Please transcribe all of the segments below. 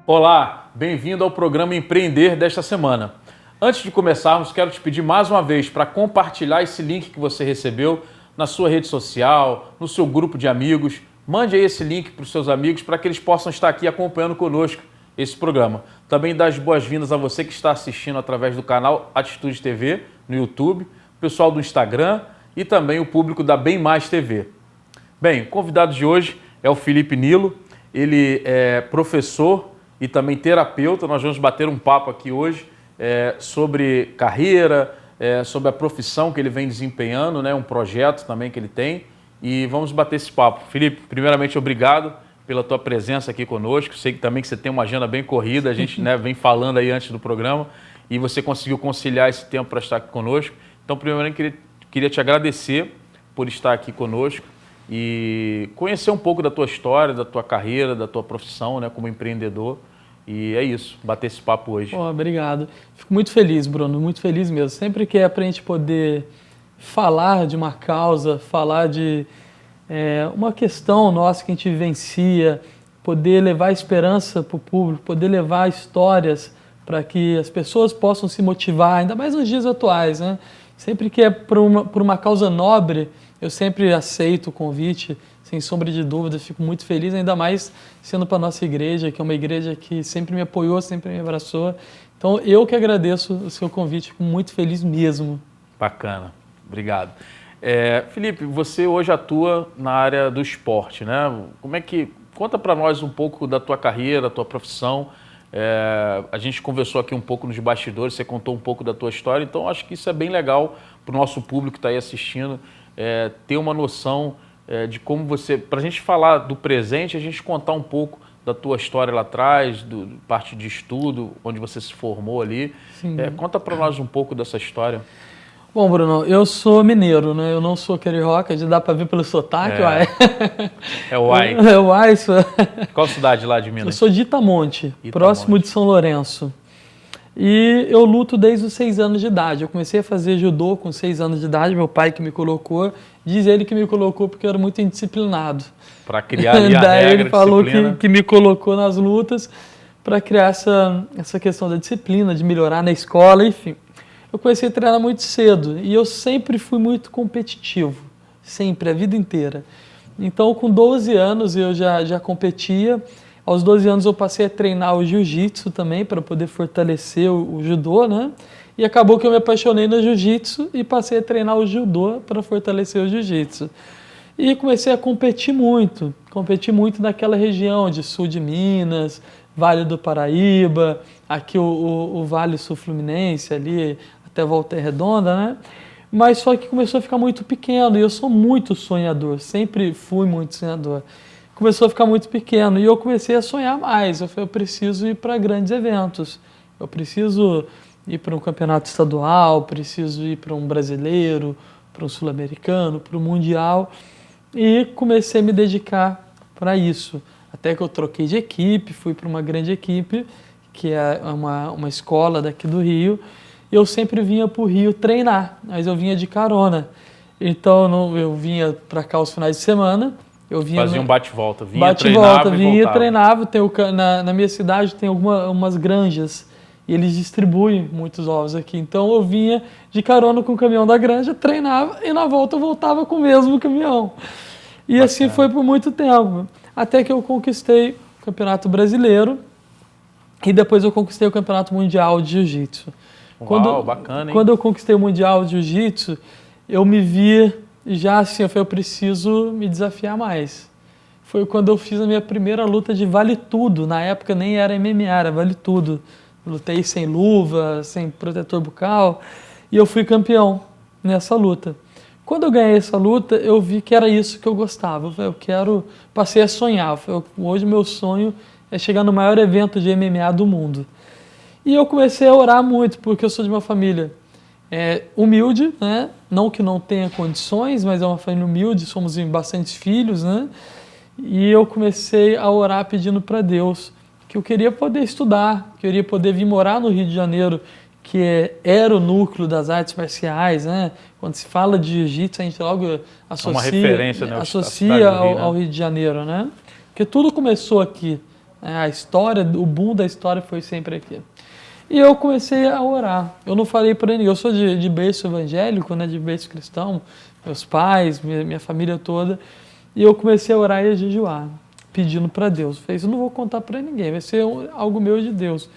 Olá, bem-vindo ao programa Empreender desta semana. Antes de começarmos, quero te pedir mais uma vez para compartilhar esse link que você recebeu na sua rede social, no seu grupo de amigos. Mande aí esse link para os seus amigos para que eles possam estar aqui acompanhando conosco esse programa. Também dá as boas-vindas a você que está assistindo através do canal Atitude TV no YouTube, o pessoal do Instagram e também o público da Bem Mais TV. Bem, o convidado de hoje é o Felipe Nilo. Ele é professor e também terapeuta. Nós vamos bater um papo aqui hoje sobre carreira, sobre a profissão que ele vem desempenhando, né, um projeto também que ele tem, e vamos bater esse papo. Felipe, primeiramente, obrigado pela tua presença aqui conosco. Sei que também que você tem uma agenda bem corrida, a gente vem falando aí antes do programa, e você conseguiu conciliar esse tempo para estar aqui conosco. Então, primeiramente, queria te agradecer por estar aqui conosco e conhecer um pouco da tua história, da tua carreira, da tua profissão, né, como empreendedor. E é isso, bater esse papo hoje. Obrigado. Fico muito feliz, Bruno, muito feliz mesmo. Sempre que é para a gente poder falar de uma causa, falar de uma questão nossa que a gente vivencia, poder levar esperança para o público, poder levar histórias para que as pessoas possam se motivar, ainda mais nos dias atuais, né? Sempre que é por uma causa nobre, eu sempre aceito o convite, sem sombra de dúvida, fico muito feliz, ainda mais sendo para a nossa igreja, que é uma igreja que sempre me apoiou, sempre me abraçou. Então, eu que agradeço o seu convite, fico muito feliz mesmo. Bacana, obrigado. Felipe, você hoje atua na área do esporte, né? Conta para nós um pouco da tua carreira, da tua profissão. A gente conversou aqui um pouco nos bastidores, você contou um pouco da tua história, então acho que isso é bem legal para o nosso público que está aí assistindo, ter uma noção de como você, para a gente falar do presente, a gente contar um pouco da tua história lá atrás, parte de estudo, onde você se formou ali. Conta para nós um pouco dessa história. Bom, Bruno, eu sou mineiro, né? Eu não sou carioca, já dá para ver pelo sotaque, uai. É uai. É uai. Qual cidade lá de Minas? Eu sou de Itamonte, próximo de São Lourenço. E eu luto desde os 6 anos de idade. Eu comecei a fazer judô com 6 anos de idade, meu pai que me colocou. Diz ele que me colocou porque eu era muito indisciplinado. Para criar ali a Daí regra, ele falou disciplina. que me colocou nas lutas para criar essa questão da disciplina, de melhorar na escola, enfim. Eu comecei a treinar muito cedo e eu sempre fui muito competitivo, sempre, a vida inteira. Então, com 12 anos eu já competia. Aos 12 anos eu passei a treinar o jiu-jitsu também para poder fortalecer o judô, né? E acabou que eu me apaixonei no jiu-jitsu e passei a treinar o judô para fortalecer o jiu-jitsu. E comecei a competir muito naquela região de sul de Minas, Vale do Paraíba, aqui o Vale Sul-Fluminense ali, até Volta Redonda, né? Mas só que começou a ficar muito pequeno e eu sou muito sonhador, sempre fui muito sonhador. Começou a ficar muito pequeno e eu comecei a sonhar mais. Eu falei, eu preciso ir para grandes eventos, eu preciso ir para um campeonato estadual, preciso ir para um brasileiro, para um sul-americano, para um mundial. E comecei a me dedicar para isso. Até que eu troquei de equipe, fui para uma grande equipe, que é uma escola daqui do Rio. E eu sempre vinha para o Rio treinar, mas eu vinha de carona. Então eu vinha para cá os finais de semana. Fazia um bate-volta, vinha, treinava. Na minha cidade tem umas granjas e eles distribuem muitos ovos aqui. Então eu vinha de carona com o caminhão da granja, treinava e na volta eu voltava com o mesmo caminhão. E bacana. Assim foi por muito tempo, até que eu conquistei o Campeonato Brasileiro e depois eu conquistei o Campeonato Mundial de Jiu-Jitsu. Bacana, hein? Quando eu conquistei o Mundial de Jiu-Jitsu, eu me vi já assim, eu preciso me desafiar mais. Foi quando eu fiz a minha primeira luta de vale tudo. Na época nem era MMA, era vale tudo. Lutei sem luva, sem protetor bucal e eu fui campeão nessa luta. Quando eu ganhei essa luta, eu vi que era isso que eu gostava. Passei a sonhar. Hoje meu sonho é chegar no maior evento de MMA do mundo. E eu comecei a orar muito, porque eu sou de uma família humilde, né? Não que não tenha condições, mas é uma família humilde, somos bastantes filhos, né? E eu comecei a orar pedindo para Deus que eu queria poder estudar, que eu queria poder vir morar no Rio de Janeiro, que era o núcleo das artes marciais, né? Quando se fala de jiu-jitsu, a gente logo associa, uma referência, né? Associa ao Rio de Janeiro, né? Porque tudo começou aqui. A história, o boom da história foi sempre aqui. E eu comecei a orar. Eu não falei para ninguém. Eu sou de berço evangélico, né, de berço cristão, meus pais, minha família toda. E eu comecei a orar e a jejuar, pedindo para Deus. Eu falei, eu não vou contar para ninguém, vai ser algo meu de Deus.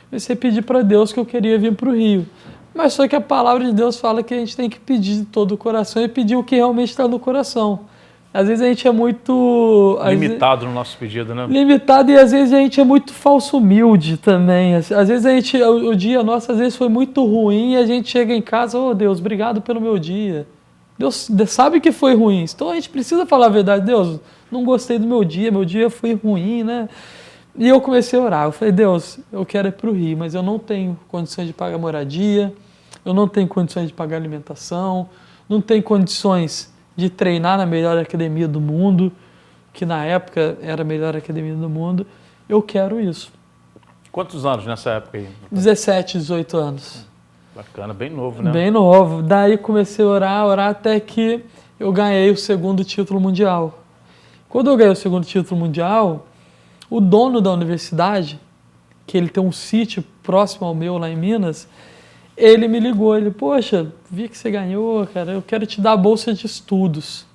Comecei a pedir para Deus que eu queria vir para o Rio. Mas só que a palavra de Deus fala que a gente tem que pedir de todo o coração e pedir o que realmente está no coração. Às vezes a gente é muito... Limitado no nosso pedido, né? Limitado, e às vezes a gente é muito falso humilde também. Às vezes o dia nosso às vezes foi muito ruim e a gente chega em casa, oh Deus, obrigado pelo meu dia. Deus sabe que foi ruim, então a gente precisa falar a verdade. Deus, não gostei do meu dia foi ruim, né? E eu comecei a orar, eu falei, Deus, eu quero ir para o Rio, mas eu não tenho condições de pagar moradia, eu não tenho condições de pagar alimentação, não tenho condições de treinar na melhor academia do mundo, que na época era a melhor academia do mundo, eu quero isso. Quantos anos nessa época aí? 17, 18 anos. Bacana, bem novo, né? Bem novo. Daí comecei a orar até que eu ganhei o segundo título mundial. Quando eu ganhei o segundo título mundial, o dono da universidade, que ele tem um sítio próximo ao meu lá em Minas, ele me ligou, ele, poxa, vi que você ganhou, cara, eu quero te dar a bolsa de estudos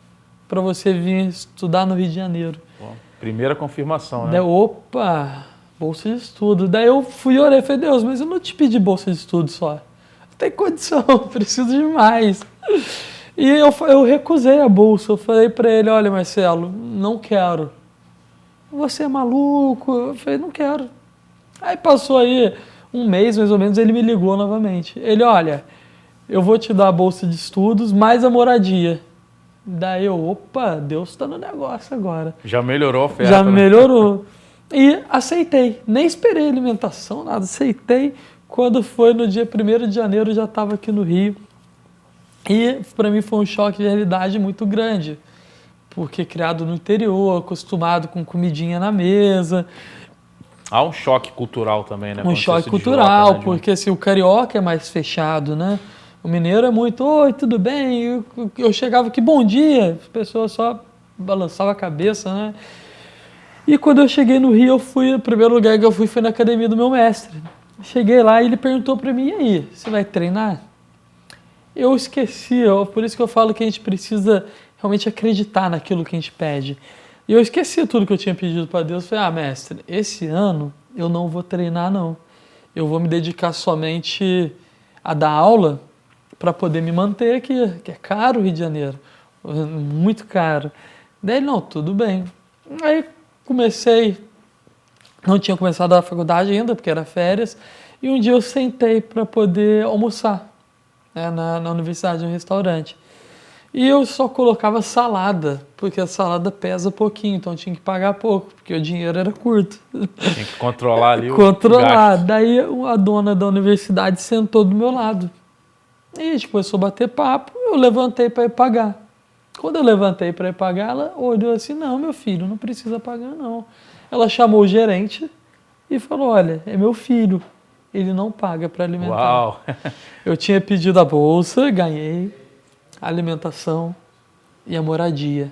para você vir estudar no Rio de Janeiro. Bom, primeira confirmação, né? Daí, opa, bolsa de estudo. Daí eu fui e orei, falei, Deus, mas eu não te pedi bolsa de estudo só. Não tem condição, preciso de mais. E eu recusei a bolsa, eu falei para ele, olha Marcelo, não quero. Você é maluco? Eu falei, não quero. Aí passou aí um mês, mais ou menos, ele me ligou novamente. Ele, olha, eu vou te dar a bolsa de estudos, mais a moradia. Daí eu, opa, Deus está no negócio agora. Já melhorou a oferta. Já né? melhorou. E aceitei. Nem esperei alimentação, nada. Aceitei. Quando foi no dia 1º de janeiro, eu já estava aqui no Rio. E para mim foi um choque de realidade muito grande. Porque criado no interior, acostumado com comidinha na mesa. Há um choque cultural também, né? Um choque cultural, porque assim, o carioca é mais fechado, né? O mineiro é muito, oi, tudo bem? Eu chegava aqui, bom dia, as pessoas só balançavam a cabeça, né? E quando eu cheguei no Rio, o primeiro lugar que eu fui foi na academia do meu mestre. Cheguei lá e ele perguntou para mim, e aí, você vai treinar? Eu esqueci, por isso que eu falo que a gente precisa realmente acreditar naquilo que a gente pede. E eu esqueci tudo que eu tinha pedido para Deus. Falei, mestre, esse ano eu não vou treinar, não. Eu vou me dedicar somente a dar aula para poder me manter aqui, que é caro o Rio de Janeiro, muito caro. Daí, não, tudo bem. Aí comecei, não tinha começado a faculdade ainda, porque era férias, e um dia eu sentei para poder almoçar, né, na universidade, no restaurante. E eu só colocava salada, porque a salada pesa pouquinho, então eu tinha que pagar pouco, porque o dinheiro era curto. Tinha que controlar ali Controlar. Daí a dona da universidade sentou do meu lado. E a gente começou a bater papo, eu levantei para ir pagar. Quando eu levantei para ir pagar, ela olhou assim, não, meu filho, não precisa pagar, não. Ela chamou o gerente e falou, olha, é meu filho, ele não paga para alimentar. Uau! Eu tinha pedido a bolsa, ganhei a alimentação e a moradia.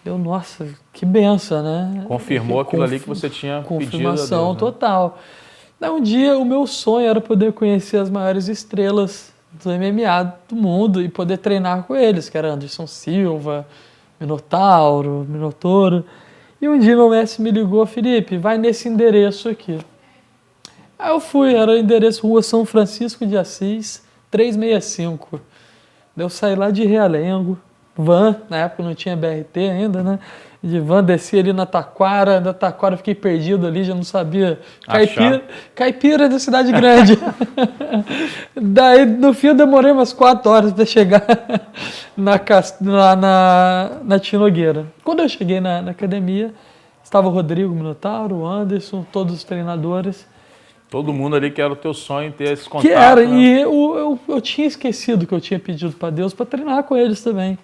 Eu, nossa, que benção, né? Confirmou aquilo ali que você tinha pedido a Deus, confirmação né? total. Daí um dia o meu sonho era poder conhecer as maiores estrelas do MMA do mundo e poder treinar com eles, que era Anderson Silva, Minotauro. E um dia meu mestre me ligou, Felipe, vai nesse endereço aqui. Aí eu fui, era o endereço Rua São Francisco de Assis, 365. Eu saí lá de Realengo, van, na época não tinha BRT ainda, né? De van, desci ali na Taquara, da Taquara fiquei perdido ali, já não sabia. Caipira da cidade grande. Daí, no fim, eu demorei umas 4 horas para chegar na Tia Nogueira. Quando eu cheguei na academia, estava o Rodrigo Minotauro, o Anderson, todos os treinadores. Todo mundo ali que era o teu sonho ter esse contato. Que era, né? e eu tinha esquecido que eu tinha pedido para Deus para treinar com eles também.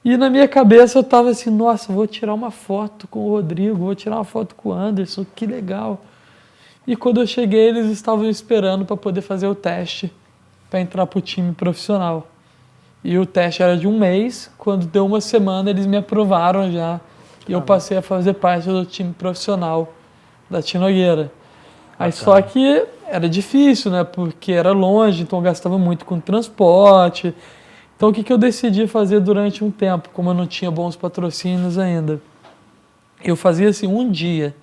E na minha cabeça eu estava assim, nossa, vou tirar uma foto com o Rodrigo, vou tirar uma foto com o Anderson, que legal. E quando eu cheguei, eles estavam esperando para poder fazer o teste, para entrar para o time profissional. E o teste era de 1 mês, quando deu 1 semana eles me aprovaram já. E eu passei a fazer parte do time profissional da Tia Nogueira. Aí Bacana. só que era difícil, né? Porque era longe, então eu gastava muito com transporte. Então o que eu decidi fazer durante um tempo, como eu não tinha bons patrocínios ainda? Eu fazia assim, um dia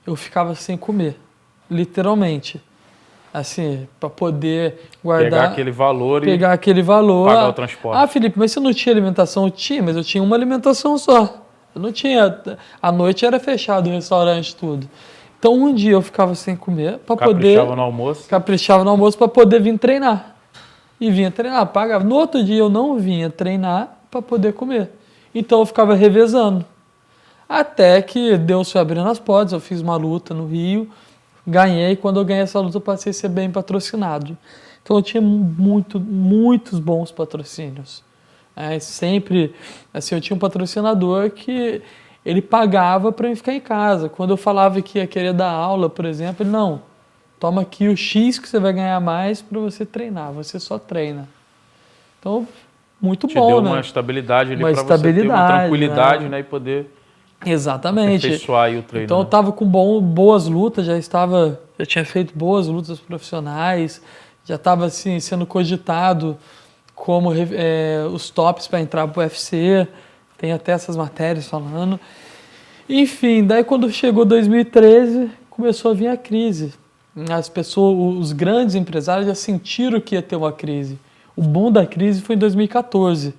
eu ficava sem comer, literalmente. Assim, para poder guardar... Pegar aquele valor pegar aquele valor. pagar o transporte. Ah, Felipe, mas você não tinha alimentação? Eu tinha, mas eu tinha uma alimentação só. Eu não tinha... À noite era fechado o restaurante, tudo. Então um dia eu ficava sem comer para poder... Caprichava no almoço. Caprichava no almoço para poder vir treinar. E vinha treinar, pagava. No outro dia eu não vinha treinar para poder comer. Então eu ficava revezando. Até que Deus foi abrindo as portas, eu fiz uma luta no Rio, ganhei. Quando eu ganhei essa luta eu passei a ser bem patrocinado. Então eu tinha muitos bons patrocínios. Sempre, assim, eu tinha um patrocinador que ele pagava para eu ficar em casa. Quando eu falava que ia querer dar aula, por exemplo, ele, não, toma aqui o X que você vai ganhar mais para você treinar, você só treina. Então, muito Te bom, deu né? uma estabilidade ali Uma para você ter uma estabilidade, tranquilidade, né? né? E poder Exatamente. aperfeiçoar aí o treino. Então eu né? estava com boas lutas, já tinha feito boas lutas profissionais, já estava assim, sendo cogitado como os tops para entrar para o UFC, tem até essas matérias falando. Enfim, daí quando chegou 2013, começou a vir a crise. As pessoas, os grandes empresários já sentiram que ia ter uma crise. O boom da crise foi em 2014,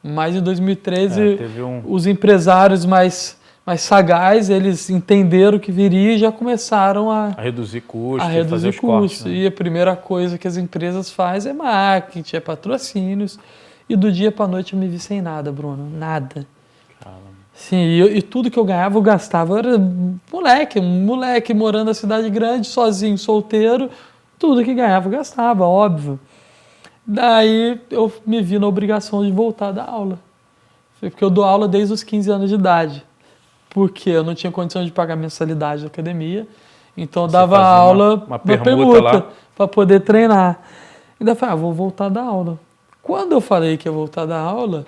mas em 2013 teve os empresários mais sagazes, eles entenderam que viria e já começaram a reduzir custos, a reduzir fazer os custos. cortes. Né? E a primeira coisa que as empresas fazem é marketing, é patrocínios. E do dia para noite eu me vi sem nada, Bruno. Nada. Caramba. Sim, e tudo que eu ganhava, eu gastava. Eu era um moleque morando na cidade grande, sozinho, solteiro. Tudo que ganhava, eu gastava, óbvio. Daí eu me vi na obrigação de voltar da aula. Porque eu dou aula desde os 15 anos de idade. Porque eu não tinha condição de pagar mensalidade da academia. Então eu dava aula, uma permuta para poder treinar. E daí eu falei, vou voltar da aula. Quando eu falei que ia voltar da aula,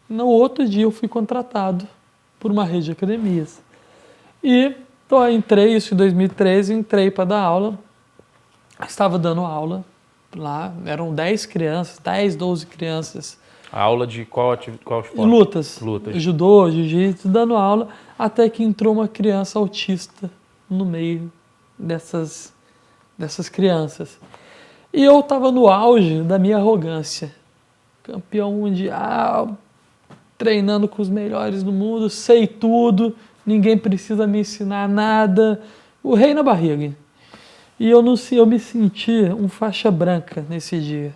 no outro dia eu fui contratado por uma rede de academias. E entrei, isso em 2013, entrei para dar aula. Estava dando aula lá, eram 10 crianças, 10, 12 crianças. A aula de qual esporte? Lutas. Lutas. Judô, jiu-jitsu, dando aula, até que entrou uma criança autista no meio dessas crianças. E eu estava no auge da minha arrogância. Campeão mundial, treinando com os melhores do mundo, sei tudo, ninguém precisa me ensinar nada. O rei na barriga. E eu me senti um faixa branca nesse dia.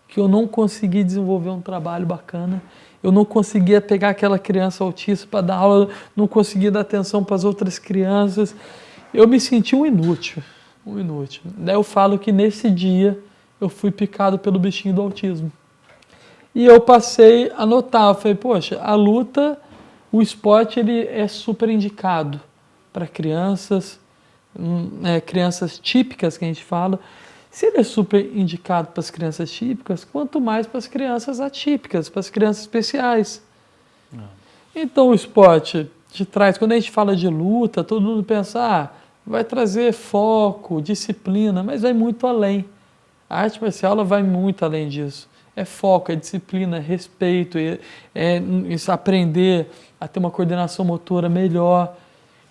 Que eu não consegui desenvolver um trabalho bacana. Eu não conseguia pegar aquela criança autista para dar aula, não conseguia dar atenção para as outras crianças. Eu me senti um inútil. Daí eu falo que nesse dia eu fui picado pelo bichinho do autismo. E eu passei a notar, eu falei, poxa, a luta, o esporte, ele é super indicado para crianças, crianças típicas que a gente fala. Se ele é super indicado para as crianças típicas, quanto mais para as crianças atípicas, para as crianças especiais. Então o esporte te traz, quando a gente fala de luta, todo mundo pensa, vai trazer foco, disciplina, mas vai muito além. A arte marcial ela vai muito além disso. É foco, é disciplina, é respeito, é aprender a ter uma coordenação motora melhor,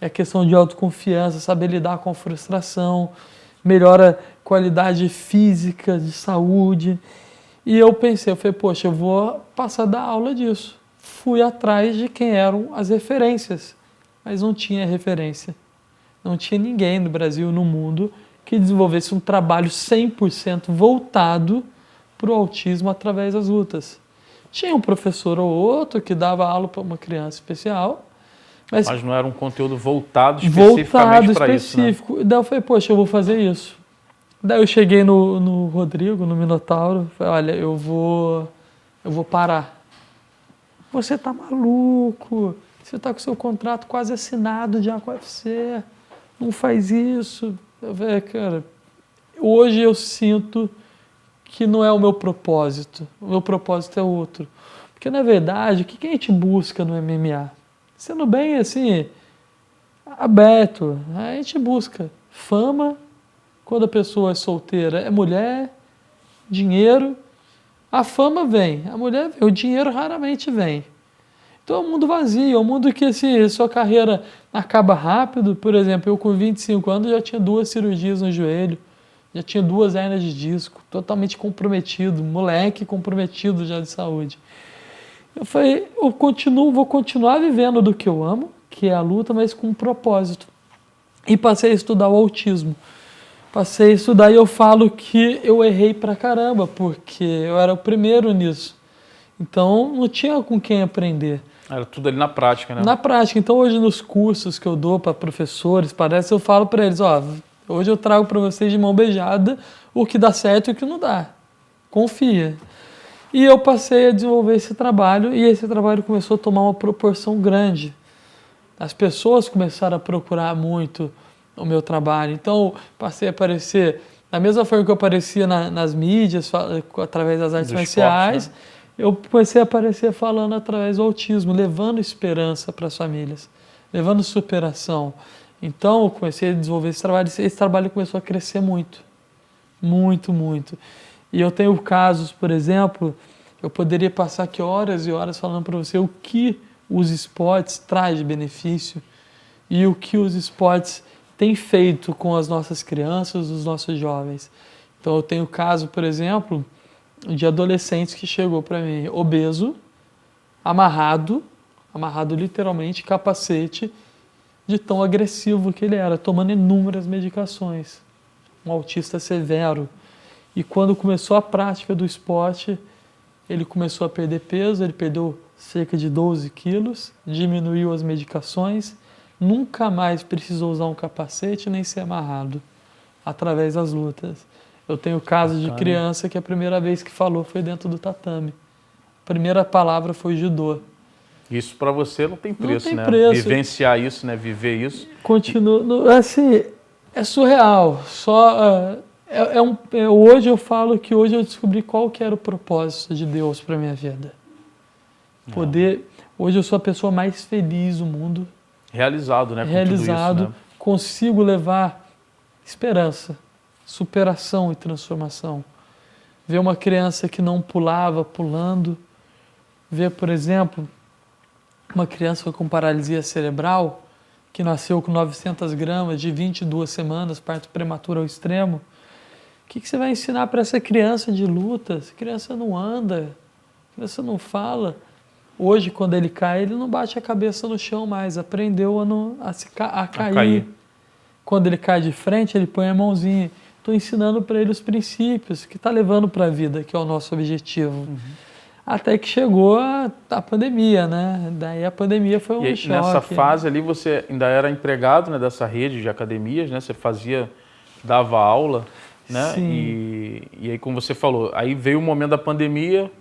é questão de autoconfiança, saber lidar com a frustração, melhora a qualidade física, de saúde. E eu falei, poxa, eu vou passar a dar aula disso. Fui atrás de quem eram as referências, mas não tinha referência. Não tinha ninguém no Brasil, no mundo, que desenvolvesse um trabalho 100% voltado para o autismo através das lutas. Tinha um professor ou outro que dava aula para uma criança especial, mas não era um conteúdo voltado especificamente para isso, né? Daí eu falei, poxa, eu vou fazer isso. Daí eu cheguei no Rodrigo, no Minotauro, falei, olha, eu vou parar. Você tá maluco? Você tá com seu contrato quase assinado já com a UFC. Não faz isso. Eu falei, cara, hoje eu sinto que não é o meu propósito. O meu propósito é outro. Porque, na verdade, o que a gente busca no MMA? Sendo bem assim, aberto. A gente busca fama, quando a pessoa é solteira, é mulher, dinheiro. A fama vem, a mulher vem, o dinheiro raramente vem. Então é um mundo vazio, é um mundo que se sua carreira acaba rápido. Por exemplo, eu com 25 anos já tinha 2 cirurgias no joelho, já tinha 2 hérnias de disco, totalmente comprometido, moleque comprometido já de saúde. Eu falei, vou continuar vivendo do que eu amo, que é a luta, mas com um propósito. E passei a estudar o autismo. Passei a estudar e eu falo que eu errei pra caramba, porque eu era o primeiro nisso. Então não tinha com quem aprender. Era tudo ali na prática, né? Na prática. Então hoje nos cursos que eu dou para professores, parece, eu falo para eles, ó, hoje eu trago para vocês de mão beijada o que dá certo e o que não dá. Confia. E eu passei a desenvolver esse trabalho e esse trabalho começou a tomar uma proporção grande. As pessoas começaram a procurar muito o meu trabalho. Então passei a aparecer, da mesma forma que eu aparecia nas mídias, através das artes marciais, esporte, né? Eu comecei a aparecer falando através do autismo, levando esperança para as famílias, levando superação. Então, eu comecei a desenvolver esse trabalho começou a crescer muito, muito, muito. E eu tenho casos, por exemplo, eu poderia passar aqui horas e horas falando para você o que os esportes traz de benefício e o que os esportes têm feito com as nossas crianças, os nossos jovens. Então, eu tenho caso, por exemplo, de adolescentes que chegou para mim obeso, amarrado literalmente, capacete, de tão agressivo que ele era, tomando inúmeras medicações. Um autista severo. E quando começou a prática do esporte, ele começou a perder peso, ele perdeu cerca de 12 quilos, diminuiu as medicações, nunca mais precisou usar um capacete nem ser amarrado, através das lutas. Eu tenho caso de criança que a primeira vez que falou foi dentro do tatame. A primeira palavra foi judô. Isso para você não tem preço, não tem né? Preço. Vivenciar isso, né? Viver isso. Continua, assim, é surreal. Hoje eu falo que hoje eu descobri qual que era o propósito de Deus para minha vida. Hoje eu sou a pessoa mais feliz do mundo. Realizado, né? Realizado, com tudo isso, né? Consigo levar esperança, superação e transformação. Ver uma criança que não pulava, pulando. Ver, por exemplo, uma criança com paralisia cerebral, que nasceu com 900 gramas, de 22 semanas, parto prematuro ao extremo. O que você vai ensinar para essa criança de luta? Essa criança não anda, a criança não fala. Hoje, quando ele cai, ele não bate a cabeça no chão mais, aprendeu a cair. Quando ele cai de frente, ele põe a mãozinha. Estou ensinando para ele os princípios que está levando para a vida, que é o nosso objetivo. Uhum. Até que chegou a pandemia, né? Daí a pandemia foi um choque. Nessa fase ali você ainda era empregado, né, dessa rede de academias, né? Você dava aula, né? Sim. E aí, como você falou, aí veio o momento da pandemia,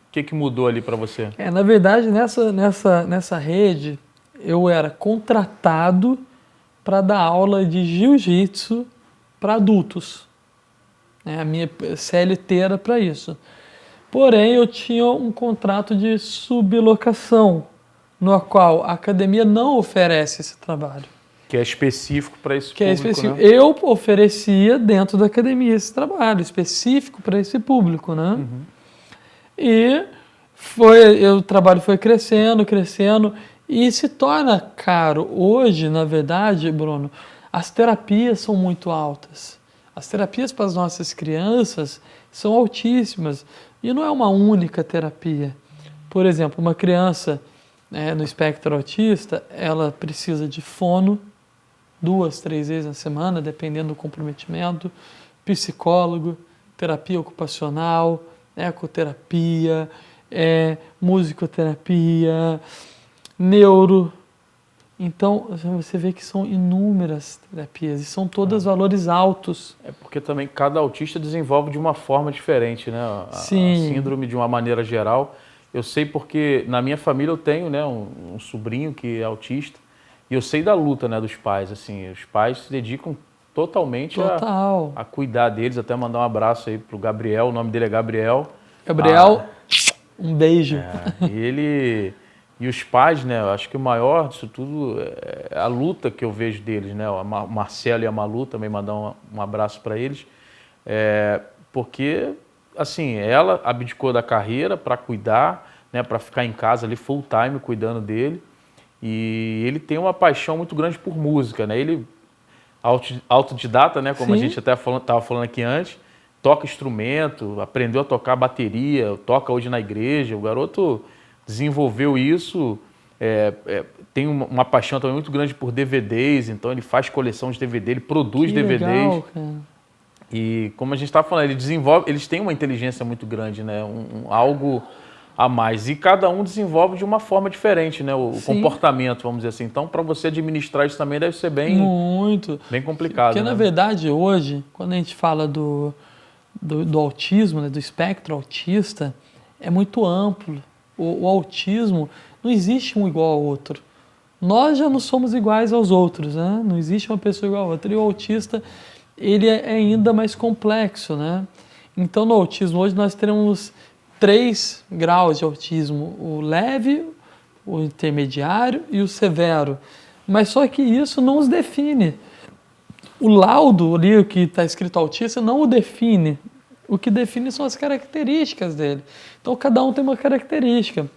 o que mudou ali para você? Na verdade, nessa rede, eu era contratado para dar aula de jiu-jitsu para adultos. A minha CLT era para isso. Porém, eu tinha um contrato de sublocação, no qual a academia não oferece esse trabalho. Que é específico para esse público, é específico. Né? Eu oferecia dentro da academia esse trabalho, específico para esse público, né? Uhum. E o trabalho foi crescendo, e se torna caro. Hoje, na verdade, Bruno, as terapias são muito altas. As terapias para as nossas crianças são altíssimas. E não é uma única terapia. Por exemplo, uma criança no espectro autista, ela precisa de fono 2, 3 vezes na semana, dependendo do comprometimento, psicólogo, terapia ocupacional, ecoterapia, musicoterapia, neuro. Então, você vê que são inúmeras terapias e são todas valores altos. É porque também cada autista desenvolve de uma forma diferente, né? A síndrome, de uma maneira geral. Eu sei porque na minha família eu tenho, né, um sobrinho que é autista e eu sei da luta, né, dos pais. Assim, os pais se dedicam totalmente a cuidar deles. Até mandar um abraço aí pro Gabriel, o nome dele é Gabriel. Gabriel, um beijo. Ele E os pais, né, eu acho que o maior disso tudo é a luta que eu vejo deles, né? O Marcelo e a Malu, também mandar um abraço para eles, porque, assim, ela abdicou da carreira para cuidar, né, para ficar em casa ali full time cuidando dele, e ele tem uma paixão muito grande por música, né? Ele autodidata, né, como Sim. a gente até estava falando aqui antes, toca instrumento, aprendeu a tocar bateria, toca hoje na igreja, o garoto desenvolveu isso, tem uma paixão também muito grande por DVDs, então ele faz coleção de DVD, ele produz Que DVDs. legal, cara. E como a gente estava falando, eles têm uma inteligência muito grande, né? Algo a mais. E cada um desenvolve de uma forma diferente, né? O Sim. comportamento, vamos dizer assim. Então, para você administrar isso também deve ser bem complicado. Porque, né? na verdade, hoje, quando a gente fala do autismo, né, do espectro autista, é muito amplo. O autismo, não existe um igual ao outro. Nós já não somos iguais aos outros, né? Não existe uma pessoa igual a outra. E o autista, ele é ainda mais complexo, né? Então, no autismo, hoje nós temos 3 graus de autismo: o leve, o intermediário e o severo. Mas só que isso não os define. O laudo ali, o que está escrito autista, não o define. O que define são as características dele. Então, cada um tem uma característica.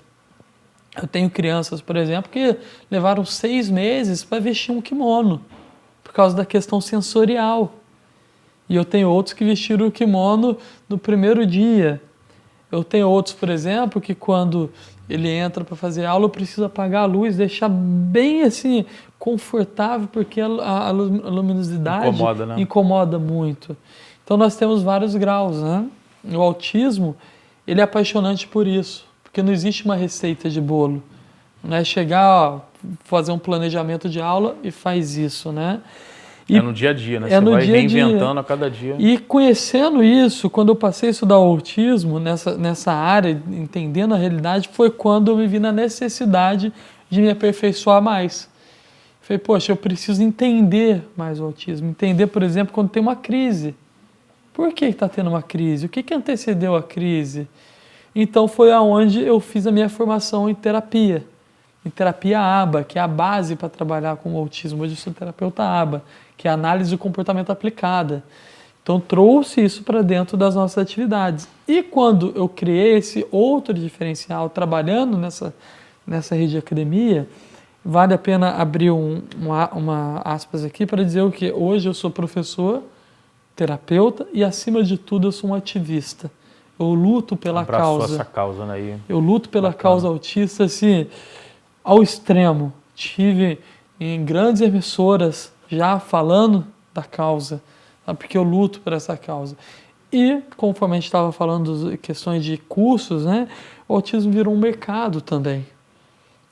Eu tenho crianças, por exemplo, que levaram 6 meses para vestir um kimono, por causa da questão sensorial. E eu tenho outros que vestiram o kimono no primeiro dia. Eu tenho outros, por exemplo, que quando ele entra para fazer aula, eu preciso apagar a luz, deixar bem assim, confortável, porque a luminosidade Incomoda, né? incomoda muito. Então nós temos vários graus, né? O autismo, ele é apaixonante por isso, porque não existe uma receita de bolo. Não é chegar, ó, fazer um planejamento de aula e faz isso, né? É no dia a dia, né? É Você no vai dia a dia. reinventando a cada dia. E conhecendo isso, quando eu passei a estudar o autismo nessa área, entendendo a realidade, foi quando eu me vi na necessidade de me aperfeiçoar mais. Falei, poxa, eu preciso entender mais o autismo. Entender, por exemplo, quando tem uma crise. Por que está tendo uma crise? O que antecedeu a crise? Então foi aonde eu fiz a minha formação em terapia ABA, que é a base para trabalhar com o autismo. Hoje eu sou terapeuta ABA, que é a análise do comportamento aplicada. Então trouxe isso para dentro das nossas atividades. E quando eu criei esse outro diferencial trabalhando nessa rede de academia, vale a pena abrir uma aspas aqui para dizer o que hoje eu sou professor, terapeuta e, acima de tudo, eu sou um ativista. Eu luto pela causa. Essa causa, né? Eu luto pela causa autista, assim, ao extremo. Tive em grandes emissoras já falando da causa, tá? Porque eu luto por essa causa. E, conforme a gente estava falando das questões de cursos, né, o autismo virou um mercado também.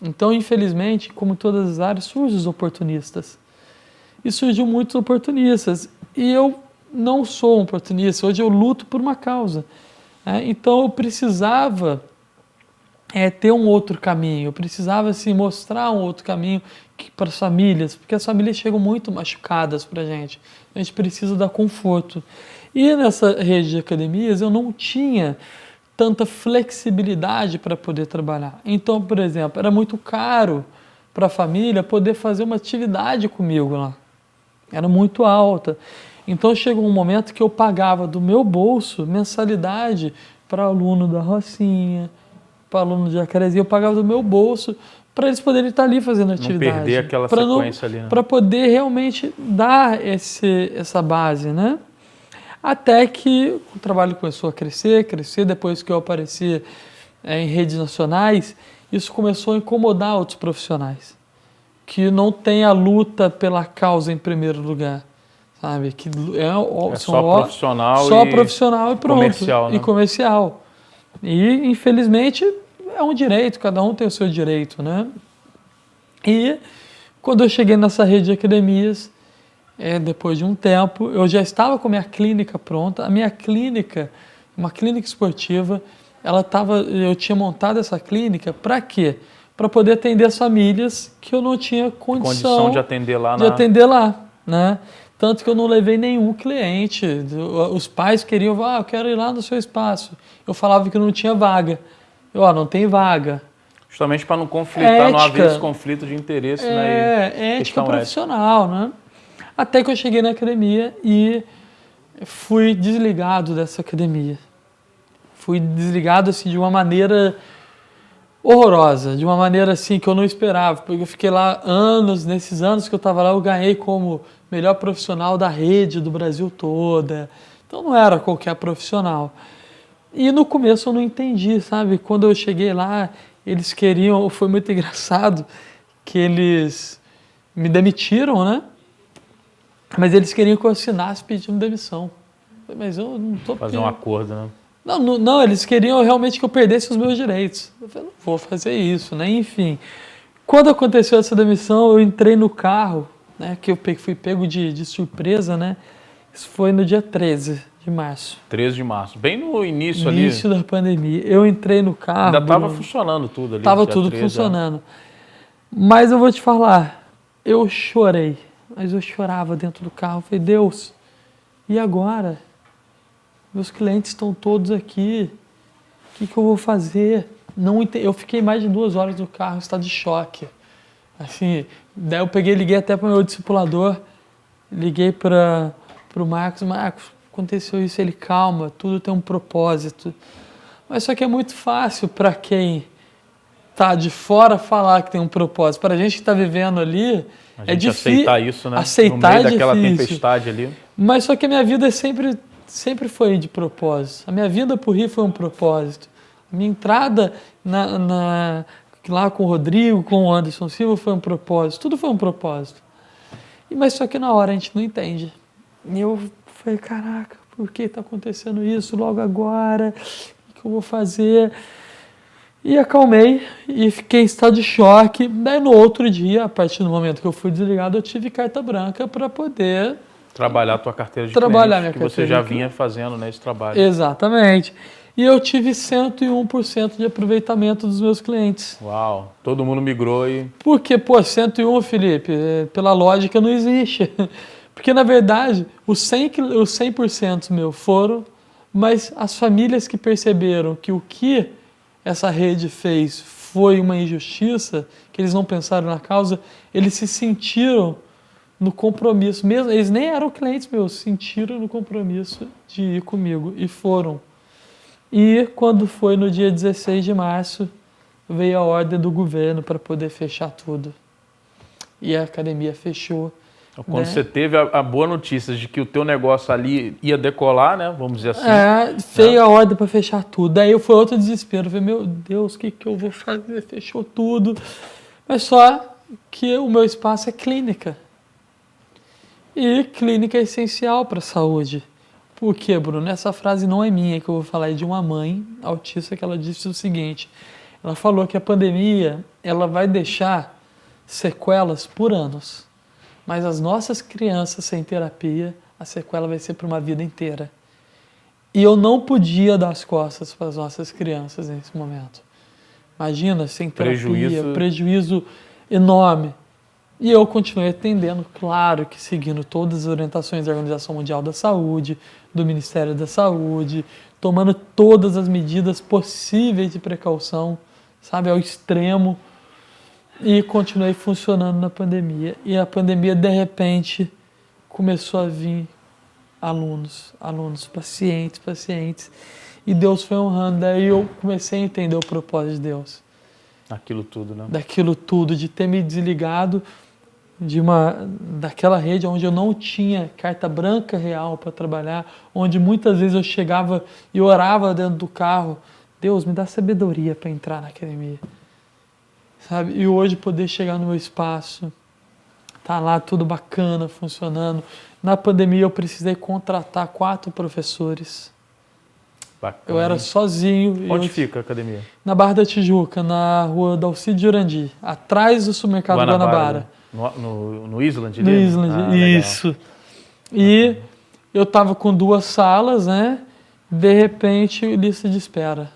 Então, infelizmente, como todas as áreas, surgem os oportunistas. E surgiu muitos oportunistas. E eu não sou um oportunista, hoje eu luto por uma causa. Então eu precisava ter um outro caminho, eu precisava assim, mostrar um outro caminho para as famílias, porque as famílias chegam muito machucadas para a gente precisa dar conforto. E nessa rede de academias eu não tinha tanta flexibilidade para poder trabalhar. Então, por exemplo, era muito caro para a família poder fazer uma atividade comigo lá. Era muito alta. Então chegou um momento que eu pagava do meu bolso mensalidade para aluno da Rocinha, para aluno de Jacarezinho, eu pagava do meu bolso para eles poderem estar ali fazendo atividade. Não perder aquela sequência ali, né? Para poder realmente dar essa base, né? Até que o trabalho começou a crescer, depois que eu apareci em redes nacionais, isso começou a incomodar outros profissionais, que não tem a luta pela causa em primeiro lugar. Sabe? Que só profissional e pronto. Comercial, né? E comercial. E, infelizmente, é um direito, cada um tem o seu direito, né? E quando eu cheguei nessa rede de academias, depois de um tempo, eu já estava com a minha clínica pronta. A minha clínica, uma clínica esportiva, eu tinha montado essa clínica para quê? Para poder atender as famílias que eu não tinha condição de atender lá. Né? Tanto que eu não levei nenhum cliente. Os pais queriam, eu quero ir lá no seu espaço. Eu falava que não tinha vaga. Não tem vaga. Justamente para não conflitar, não haver Ética. esse conflito de interesse, né? Ética questão profissional, né? Até que eu cheguei na academia e fui desligado dessa academia. Fui desligado assim de uma maneira horrorosa, de uma maneira assim que eu não esperava, porque eu fiquei lá anos, nesses anos que eu estava lá eu ganhei como melhor profissional da rede do Brasil toda. Então não era qualquer profissional. E no começo eu não entendi, sabe? Quando eu cheguei lá, eles queriam, foi muito engraçado que eles me demitiram, né? Mas eles queriam que eu assinasse pedindo demissão. Eu falei, mas eu não estou fazer um acordo, né? Não, eles queriam realmente que eu perdesse os meus direitos. Eu falei, não vou fazer isso, né? Enfim, quando aconteceu essa demissão, eu entrei no carro, né? Que eu fui pego de surpresa, né? Isso foi no dia 13 de março. 13 de março, bem no início ali. Início da pandemia. Eu entrei no carro. Ainda estava funcionando tudo ali. Estava tudo 13, funcionando. Mas eu vou te falar, eu chorei. Mas eu chorava dentro do carro. Eu falei, Deus, e agora? Meus clientes estão todos aqui. O que eu vou fazer? Não ent... Eu fiquei mais de 2 horas no carro, em estado de choque. Assim, daí eu liguei até para o meu discipulador, liguei para o Marcos, aconteceu isso, ele calma, tudo tem um propósito. Mas só que é muito fácil para quem está de fora falar que tem um propósito. Para a gente que está vivendo ali, é difícil aceitar isso, né? Aceitar no meio daquela tempestade ali. Mas só que a minha vida sempre foi de propósito. A minha vinda para o Rio foi um propósito. A minha entrada lá com o Rodrigo, com o Anderson Silva foi um propósito. Tudo foi um propósito. Mas só que na hora a gente não entende. E eu falei, caraca, por que está acontecendo isso logo agora? O que eu vou fazer? E acalmei e fiquei em estado de choque. Daí no outro dia, a partir do momento que eu fui desligado, eu tive carta branca para poder trabalhar a tua carteira de trabalhar clientes, que você já vinha fazendo, né, esse trabalho. Exatamente. E eu tive 101% de aproveitamento dos meus clientes. Uau, todo mundo migrou e... Porque, 101, Felipe, pela lógica não existe. Porque, na verdade, os 100% meu foram, mas as famílias que perceberam que o que essa rede fez foi uma injustiça, que eles não pensaram na causa, eles se sentiram no compromisso, mesmo eles nem eram clientes meus, sentiram no compromisso de ir comigo e foram. E quando foi no dia 16 de março, veio a ordem do governo para poder fechar tudo. E a academia fechou. Quando você teve a boa notícia de que o teu negócio ali ia decolar, né? Vamos dizer assim. Veio a ordem para fechar tudo. Daí foi outro desespero. Eu falei, meu Deus, o que eu vou fazer? Fechou tudo. Mas só que o meu espaço é clínica. E clínica é essencial para a saúde. Por quê, Bruno? Essa frase não é minha, que eu vou falar, é de uma mãe autista, que ela disse o seguinte. Ela falou que a pandemia ela vai deixar sequelas por anos. Mas as nossas crianças sem terapia, a sequela vai ser para uma vida inteira. E eu não podia dar as costas para as nossas crianças nesse momento. Imagina, sem terapia, prejuízo enorme. E eu continuei atendendo, claro que seguindo todas as orientações da Organização Mundial da Saúde, do Ministério da Saúde, tomando todas as medidas possíveis de precaução, sabe, ao extremo. E continuei funcionando na pandemia. E a pandemia, de repente, começou a vir alunos, pacientes. E Deus foi honrando. Daí eu comecei a entender o propósito de Deus. Daquilo tudo, né? Daquilo tudo, de ter me desligado daquela rede onde eu não tinha carta branca real para trabalhar, onde muitas vezes eu chegava e orava dentro do carro, Deus, me dá sabedoria para entrar na academia. Sabe? E hoje poder chegar no meu espaço, tá lá tudo bacana, funcionando. Na pandemia eu precisei contratar 4 professores. Bacana. Eu era sozinho. Onde fica a academia? Na Barra da Tijuca, na rua Dalcídio Jurandi, atrás do supermercado Guanabara. No Island? No Island, isso. Legal. E eu estava com 2 salas, né? De repente, lista de espera.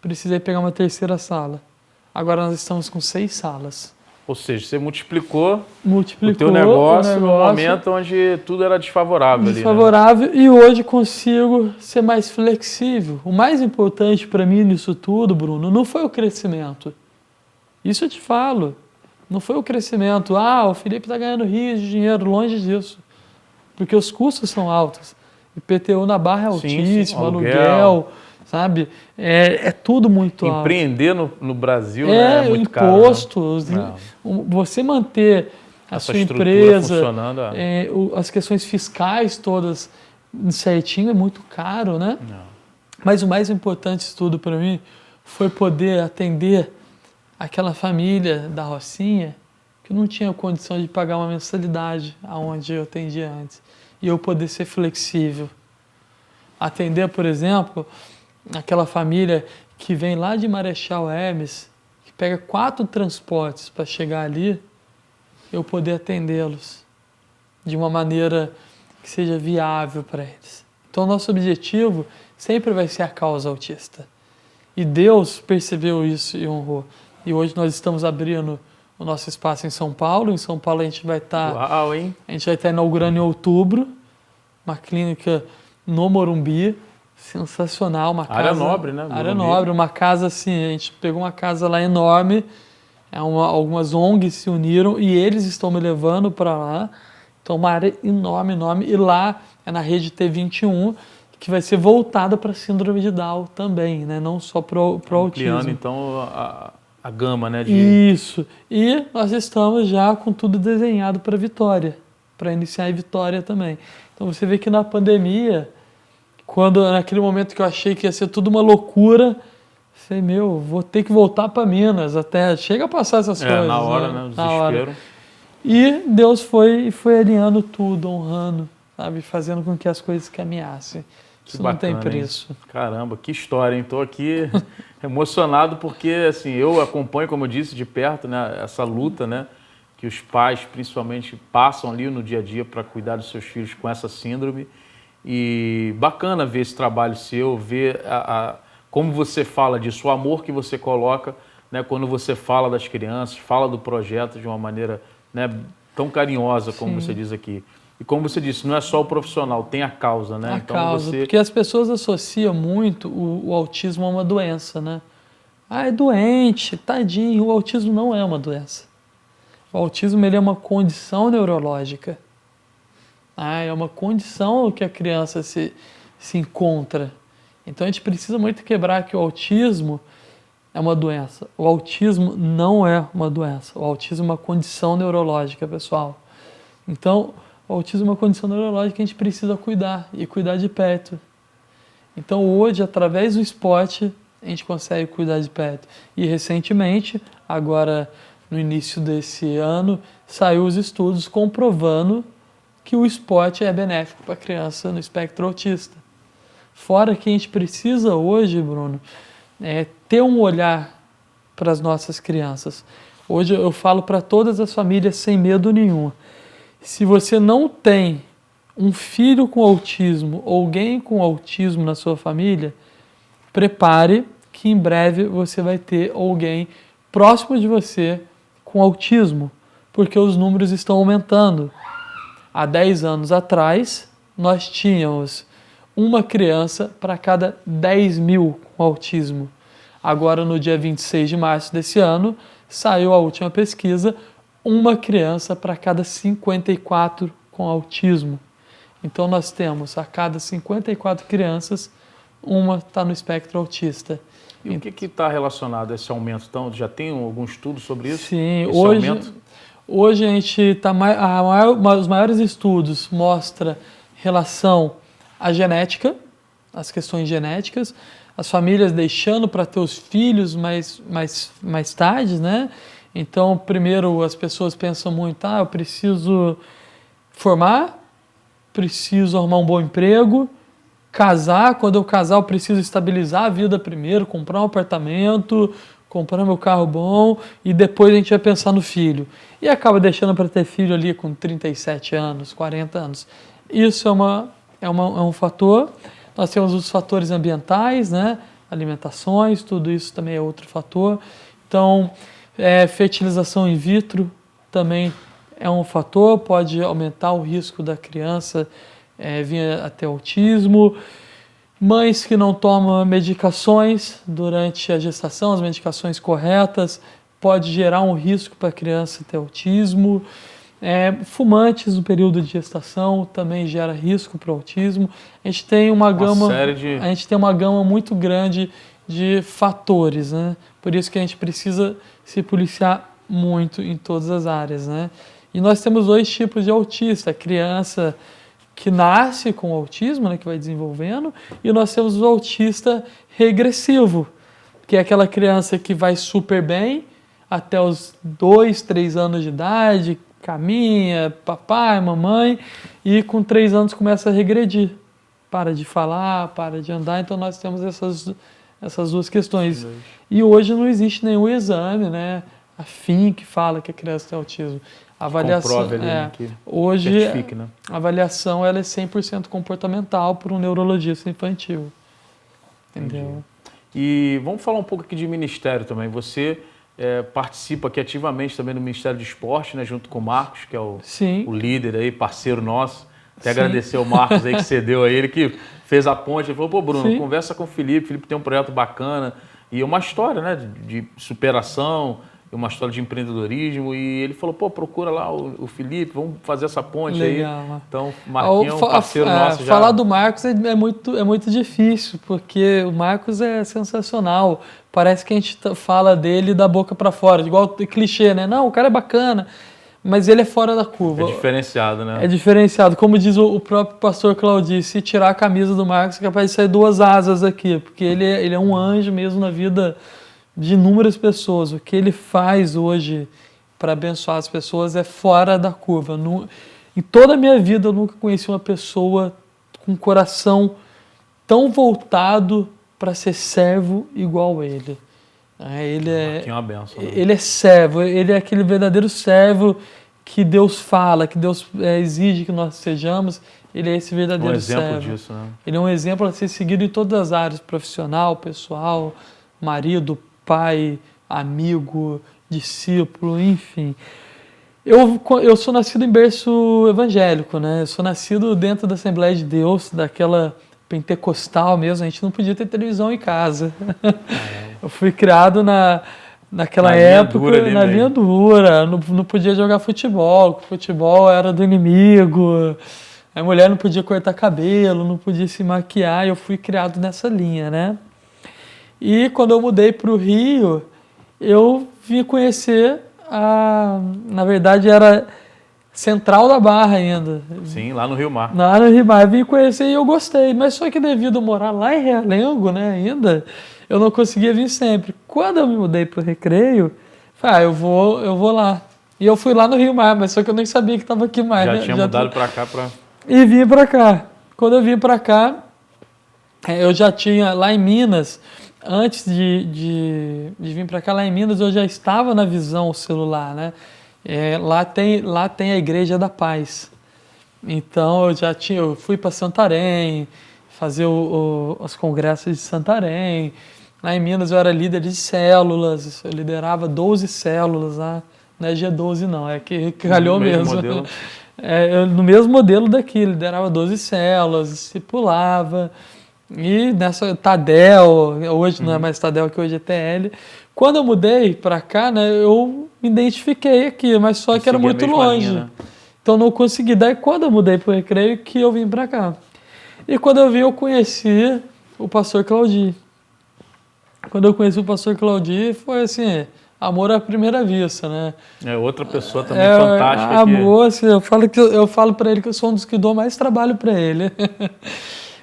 Precisei pegar uma 3ª sala. Agora nós estamos com 6 salas. Ou seja, você multiplicou o o teu negócio no momento onde tudo era desfavorável. Desfavorável ali, né? E hoje consigo ser mais flexível. O mais importante para mim nisso tudo, Bruno, não foi o crescimento. Isso eu te falo. Não foi o crescimento. O Felipe está ganhando rios de dinheiro, longe disso. Porque os custos são altos. IPTU na Barra é altíssimo, aluguel, sabe? É tudo muito alto. Empreender no Brasil é muito caro. Impostos. Você manter a sua empresa funcionando. As questões fiscais todas certinho é muito caro, né? Não. Mas o mais importante de tudo para mim foi poder atender aquela família da Rocinha que não tinha condição de pagar uma mensalidade aonde eu atendia antes. E eu poder ser flexível. Atender, por exemplo, aquela família que vem lá de Marechal Hermes, que pega 4 transportes para chegar ali, eu poder atendê-los de uma maneira que seja viável para eles. Então, nosso objetivo sempre vai ser a causa autista. E Deus percebeu isso e honrou. E hoje nós estamos abrindo o nosso espaço em São Paulo. Em São Paulo a gente vai estar... Uau, hein? A gente vai estar inaugurando em outubro uma clínica no Morumbi, sensacional, uma casa... Área nobre, né? Área nobre, uma casa assim, a gente pegou uma casa lá enorme, algumas ONGs se uniram e eles estão me levando para lá. Então uma área enorme, enorme. E lá é na rede T21, que vai ser voltada para a síndrome de Down também, né? Não só para o autismo. Ampliando, então, a gama, né? Isso. E nós estamos já com tudo desenhado para Vitória, para iniciar em Vitória também. Então você vê que na pandemia, naquele momento que eu achei que ia ser tudo uma loucura, falei, vou ter que voltar para Minas, até chega a passar essas coisas. Na hora, né? O desespero. E Deus foi alinhando tudo, honrando, sabe? Fazendo com que as coisas caminhassem. Isso não tem preço. Hein? Caramba, que história, hein? Estou aqui emocionado porque, assim, eu acompanho, como eu disse, de perto, né, essa luta, né, que os pais, principalmente, passam ali no dia a dia para cuidar dos seus filhos com essa síndrome. E bacana ver esse trabalho seu, ver como você fala disso, o amor que você coloca, né, quando você fala das crianças, fala do projeto de uma maneira, né, tão carinhosa, como Sim. você diz aqui. E como você disse, não é só o profissional, tem a causa, né? Causa, porque as pessoas associam muito o autismo a uma doença, né? É doente, tadinho. O autismo não é uma doença. O autismo ele é uma condição neurológica. É uma condição que a criança se encontra. Então a gente precisa muito quebrar que o autismo é uma doença. O autismo não é uma doença. O autismo é uma condição neurológica, pessoal. Então, o autismo é uma condição neurológica que a gente precisa cuidar e cuidar de perto. Então hoje, através do esporte, a gente consegue cuidar de perto. E recentemente, agora no início desse ano, saiu os estudos comprovando que o esporte é benéfico para a criança no espectro autista. Fora que a gente precisa hoje, Bruno, ter um olhar para as nossas crianças. Hoje eu falo para todas as famílias sem medo nenhum. Se você não tem um filho com autismo ou alguém com autismo na sua família, prepare que em breve você vai ter alguém próximo de você com autismo, porque os números estão aumentando. Há 10 anos atrás, nós tínhamos uma criança para cada 10 mil com autismo. Agora, no dia 26 de março desse ano, saiu a última pesquisa, uma criança para cada 54 com autismo. Então nós temos a cada 54 crianças, uma está no espectro autista. E o que está relacionado a esse aumento? Então, já tem algum estudo sobre isso? Sim, hoje a gente está... Os maiores estudos mostram relação à genética, as questões genéticas, as famílias deixando para ter os filhos mais tarde, né? Então, primeiro, as pessoas pensam muito, eu preciso formar, preciso arrumar um bom emprego, casar, quando eu casar eu preciso estabilizar a vida primeiro, comprar um apartamento, comprar meu carro bom e depois a gente vai pensar no filho. E acaba deixando para ter filho ali com 37 anos, 40 anos. Isso é um fator. Nós temos os fatores ambientais, né? Alimentações, tudo isso também é outro fator. Então, Fertilização in vitro também é um fator, pode aumentar o risco da criança vir até autismo. Mães que não tomam medicações durante a gestação, as medicações corretas, pode gerar um risco para a criança ter autismo. Fumantes no período de gestação também gera risco para o autismo. A gente tem uma gama muito grande de fatores, né? Por isso que a gente precisa se policiar muito em todas as áreas, né? E nós temos 2 tipos de autista: a criança que nasce com autismo, né, que vai desenvolvendo, e nós temos o autista regressivo, que é aquela criança que vai super bem até os 2, 3 anos de idade, caminha, papai, mamãe, e com 3 anos começa a regredir. Para de falar, para de andar, então nós temos essas 2 questões. E hoje não existe nenhum exame, né, afim que fala que a criança tem autismo. A avaliação, hoje né? A avaliação ela é 100% comportamental por um neurologista infantil. Entendeu? Entendi. E vamos falar um pouco aqui de ministério também. Você participa aqui ativamente também do Ministério de Esporte, né, junto com o Marcos, que é o líder aí, parceiro nosso. Até agradecer ao Marcos aí que cedeu a ele, que fez a ponte. Ele falou, pô, Bruno, conversa com o Felipe tem um projeto bacana. E uma história, né, de superação, uma história de empreendedorismo, e ele falou, pô, procura lá o Felipe, vamos fazer essa ponte. Legal. Aí. Então, o Marquinhos é um parceiro nosso já. Falar do Marcos é muito difícil, porque o Marcos é sensacional. Parece que a gente fala dele da boca para fora, igual clichê, né? Não, o cara é bacana, mas ele é fora da curva. É diferenciado, né? É diferenciado. Como diz o próprio pastor Claudio, se tirar a camisa do Marcos, é capaz de sair 2 asas aqui, porque ele é um anjo mesmo na vida de inúmeras pessoas. O que ele faz hoje para abençoar as pessoas é fora da curva. Em toda a minha vida eu nunca conheci uma pessoa com um coração tão voltado para ser servo igual ele. Ele é uma benção, né? Ele é servo, ele é aquele verdadeiro servo que Deus fala, que Deus exige que nós sejamos. Ele é esse verdadeiro servo. Um exemplo disso, né? Ele é um exemplo a ser seguido em todas as áreas, profissional, pessoal, marido, pai, amigo, discípulo, enfim. Eu sou nascido em berço evangélico, né? Eu sou nascido dentro da Assembleia de Deus, daquela pentecostal mesmo. A gente não podia ter televisão em casa. Eu fui criado naquela época, na linha dura. Não podia jogar futebol. Futebol era do inimigo. A mulher não podia cortar cabelo, não podia se maquiar. Eu fui criado nessa linha, né? E quando eu mudei para o Rio, eu vim conhecer na verdade era Central da Barra ainda. Sim, lá no Rio Mar. Lá no Rio Mar, eu vim conhecer e eu gostei. Mas só que devido a morar lá em Realengo, né, ainda, eu não conseguia vir sempre. Quando eu me mudei para o Recreio, falei, eu vou lá. E eu fui lá no Rio Mar, mas só que eu nem sabia que estava aqui mais. Já tinha mudado para cá para... E vim para cá. Quando eu vim para cá, eu já tinha lá em Minas... Antes de vir para cá, lá em Minas, eu já estava na Visão celular, né? Lá tem a Igreja da Paz. Então, eu fui para Santarém, fazer os congressos de Santarém. Lá em Minas, eu era líder de células, eu liderava 12 células lá. Não é G12 não, é que calhou mesmo. Modelo. No mesmo modelo daqui, liderava 12 células, discipulava. E nessa Tadel, hoje não é mais Tadel, que hoje é TL. Quando eu mudei para cá, né, eu me identifiquei aqui, mas só que era muito longe. Linha, né? Então não consegui. Daí quando eu mudei para o Recreio, que eu vim para cá. E quando eu vim, eu conheci o pastor Claudio. Quando eu conheci o pastor Claudio, foi assim, amor à primeira vista, né? É outra pessoa também fantástica. Amor, assim, eu falo para ele que eu sou um dos que dou mais trabalho para ele.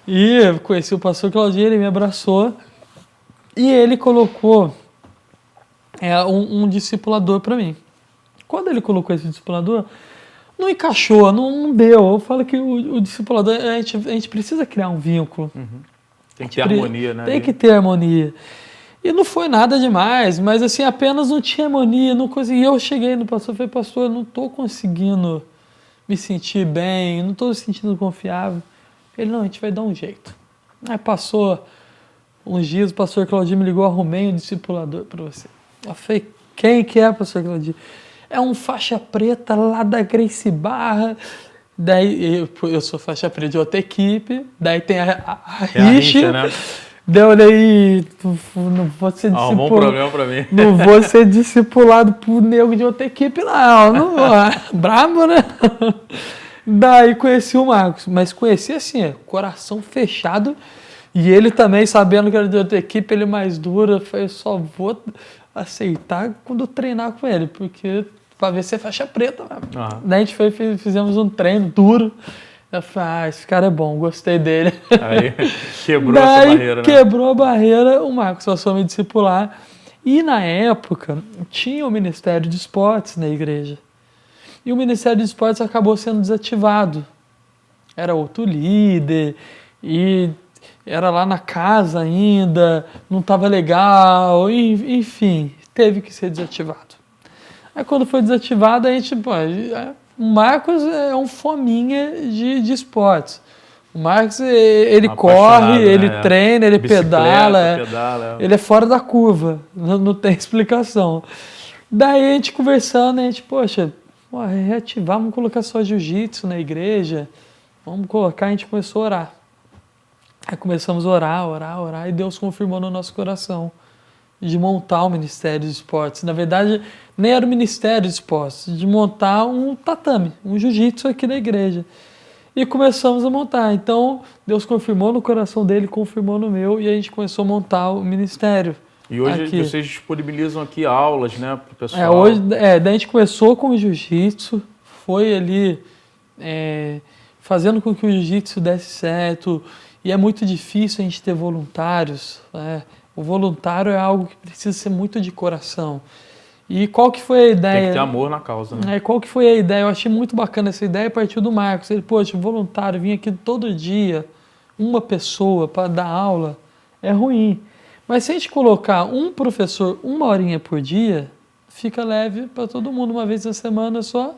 E eu conheci o pastor Claudio, ele me abraçou e ele colocou um discipulador para mim. Quando ele colocou esse discipulador, não encaixou, não deu. Eu falo que o discipulador, a gente precisa criar um vínculo. Uhum. Tem que ter harmonia, né? Tem que ter harmonia. E não foi nada demais, mas assim, apenas não tinha harmonia, não conseguia. Eu cheguei no pastor e falei, pastor, eu não estou conseguindo me sentir bem, não estou me sentindo confiável. Ele, não, a gente vai dar um jeito. Aí passou uns dias, o pastor Claudio me ligou, arrumei um discipulador para você. Eu falei, Quem que é, professor Claudio? É um faixa preta lá da Gracie Barra. Daí eu sou faixa preta de outra equipe. Daí tem a rixa, né? Daí não vou ser Arrumou um problema pra mim. Não vou ser discipulado por nego de outra equipe, não vou. Brabo, né? Daí conheci o Marcos, mas conheci assim, coração fechado. E ele também, sabendo que era de outra equipe, ele mais duro, eu só vou aceitar quando eu treinar com ele, porque pra ver se é faixa preta mesmo. Daí a gente fizemos um treino duro. Eu falei, esse cara é bom, gostei dele. Aí quebrou essa barreira, né? Quebrou a barreira, o Marcos passou a me discipular. E na época, tinha o Ministério de Esportes na igreja. E o Ministério de Esportes acabou sendo desativado. Era outro líder, e era lá na casa ainda, não estava legal, enfim, teve que ser desativado. Aí quando foi desativado, a gente, o Marcos é um fominha de esportes. O Marcos, ele corre, ele treina, ele pedala, ele é fora da curva, não tem explicação. Daí a gente conversando, a gente, reativar, vamos colocar só jiu-jitsu na igreja, vamos colocar, a gente começou a orar. Aí começamos a orar, e Deus confirmou no nosso coração de montar o Ministério de Esportes. Na verdade, nem era o Ministério de Esportes, de montar um tatame, um jiu-jitsu aqui na igreja. E começamos a montar. Então, Deus confirmou no coração dele, confirmou no meu, e a gente começou a montar o ministério. E hoje aqui vocês disponibilizam aqui aulas, né, para o pessoal? Daí a gente começou com o jiu-jitsu, foi ali fazendo com que o jiu-jitsu desse certo, e é muito difícil a gente ter voluntários, né? O voluntário é algo que precisa ser muito de coração. E qual que foi a ideia? Tem que ter amor na causa, né? Qual que foi a ideia? Eu achei muito bacana essa ideia, partiu do Marcos. Ele, voluntário, vir aqui todo dia, uma pessoa para dar aula, é ruim. Mas se a gente colocar um professor 1 horinha por dia, fica leve para todo mundo, uma vez na semana só.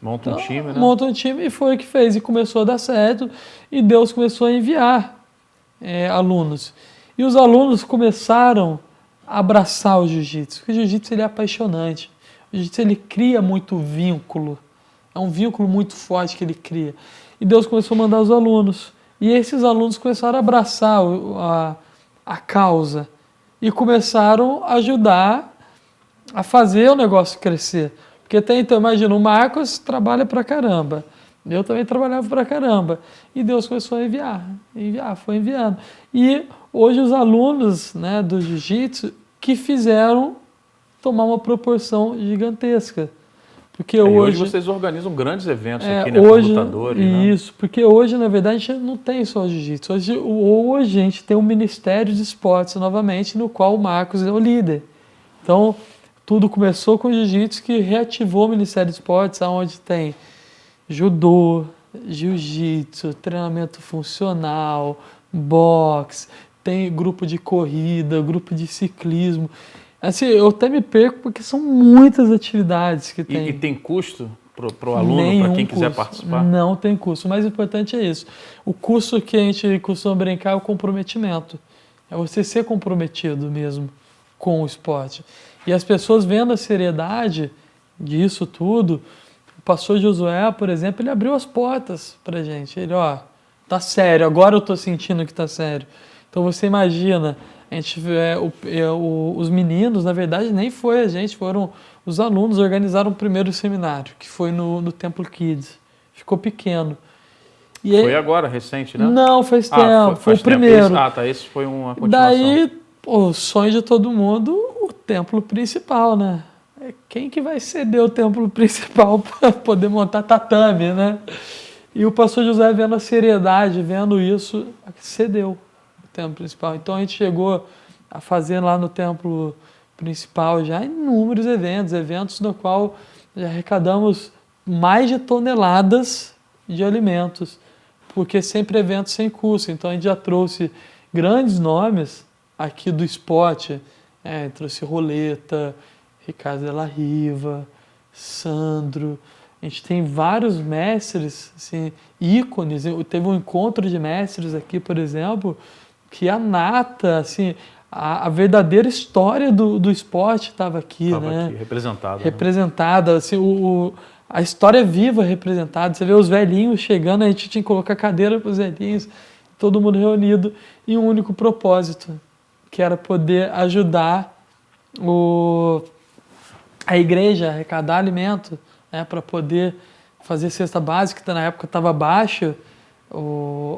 Monta um time, né? Monta um time, e foi o que fez. E começou a dar certo, e Deus começou a enviar alunos. E os alunos começaram a abraçar o jiu-jitsu, porque o jiu-jitsu ele é apaixonante. O jiu-jitsu ele cria muito vínculo, é um vínculo muito forte que ele cria. E Deus começou a mandar os alunos. E esses alunos começaram a abraçar a causa e começaram a ajudar a fazer o negócio crescer. Porque até então, imagina, o Marcos trabalha pra caramba. Eu também trabalhava pra caramba. E Deus começou a enviar, foi enviando. E hoje os alunos, né, do jiu-jitsu que fizeram tomar uma proporção gigantesca. Porque hoje vocês organizam grandes eventos aqui, né, hoje, com lutadores. Isso, né? Porque hoje, na verdade, a gente não tem só o jiu-jitsu. Hoje a gente tem um Ministério de Esportes novamente, no qual o Marcos é o líder. Então, tudo começou com o jiu-jitsu, que reativou o Ministério de Esportes, onde tem judô, jiu-jitsu, treinamento funcional, boxe, tem grupo de corrida, grupo de ciclismo. Assim, eu até me perco porque são muitas atividades que tem. E tem custo para o aluno, para quem quiser participar? Não tem custo. O mais importante é isso. O custo que a gente costuma brincar é o comprometimento. É você ser comprometido mesmo com o esporte. E as pessoas vendo a seriedade disso tudo, o pastor Josué, por exemplo, ele abriu as portas pra gente. Ele, tá sério, agora eu tô sentindo que tá sério. Então você imagina, a gente os meninos, na verdade, nem foi a gente, foram os alunos, organizaram o primeiro seminário, que foi no Templo Kids. Ficou pequeno. E foi agora, recente, né? Não, faz tempo, foi o primeiro. Esse foi uma continuação. Daí, o sonho de todo mundo, o templo principal, né? Quem que vai ceder o templo principal para poder montar tatame, né? E o pastor José, vendo a seriedade, vendo isso, cedeu o templo principal. Então a gente chegou a fazer lá no templo principal já inúmeros eventos no qual já arrecadamos mais de toneladas de alimentos, porque sempre eventos sem custo. Então a gente já trouxe grandes nomes aqui do esporte, trouxe Roleta, Ricardo Della Riva, Sandro. A gente tem vários mestres, assim, ícones. Teve um encontro de mestres aqui, por exemplo, que a nata, assim, a verdadeira história do esporte estava aqui, né? Aqui, representada. Representada, né? Assim, a história viva representada. Você vê os velhinhos chegando, a gente tinha que colocar cadeira para os velhinhos, todo mundo reunido em um único propósito, que era poder ajudar a igreja a arrecadar alimento, né, para poder fazer cesta básica, que na época estava baixa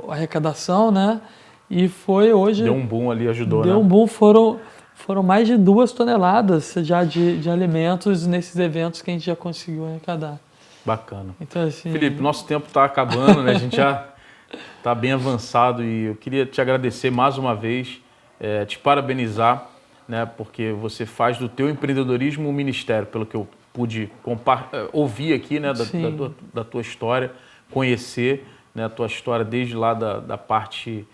a arrecadação, né? E foi hoje... Deu um boom ali, ajudou, Deu um boom, foram mais de 2 toneladas já de alimentos nesses eventos que a gente já conseguiu arrecadar. Bacana. Então, assim... Felipe, nosso tempo está acabando, né? A gente já está bem avançado e eu queria te agradecer mais uma vez, te parabenizar, né? Porque você faz do teu empreendedorismo um ministério, pelo que eu pude ouvir aqui, né? Da tua história, conhecer, né? A tua história desde lá da parte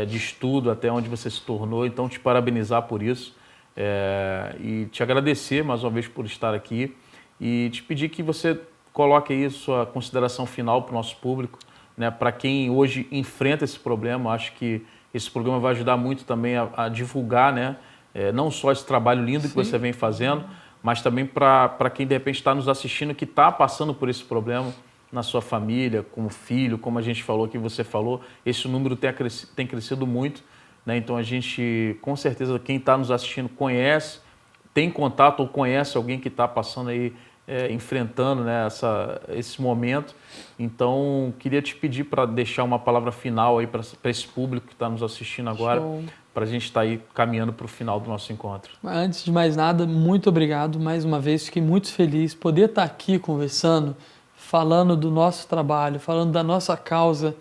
de estudo até onde você se tornou. Então, te parabenizar por isso e te agradecer mais uma vez por estar aqui e te pedir que você coloque aí sua consideração final para o nosso público, né? Para quem hoje enfrenta esse problema. Acho que esse programa vai ajudar muito também a divulgar, né? Não só esse trabalho lindo que você vem fazendo, mas também para quem de repente está nos assistindo que está passando por esse problema na sua família, como filho, como a gente falou, que você falou, esse número tem crescido muito, né? Então a gente, com certeza, quem está nos assistindo conhece, tem contato ou conhece alguém que está passando aí, enfrentando, né, esse momento. Então, queria te pedir para deixar uma palavra final aí para esse público que está nos assistindo agora, para a gente estar aí caminhando para o final do nosso encontro. Antes de mais nada, muito obrigado mais uma vez, fiquei muito feliz poder estar aqui conversando, falando do nosso trabalho, falando da nossa causa,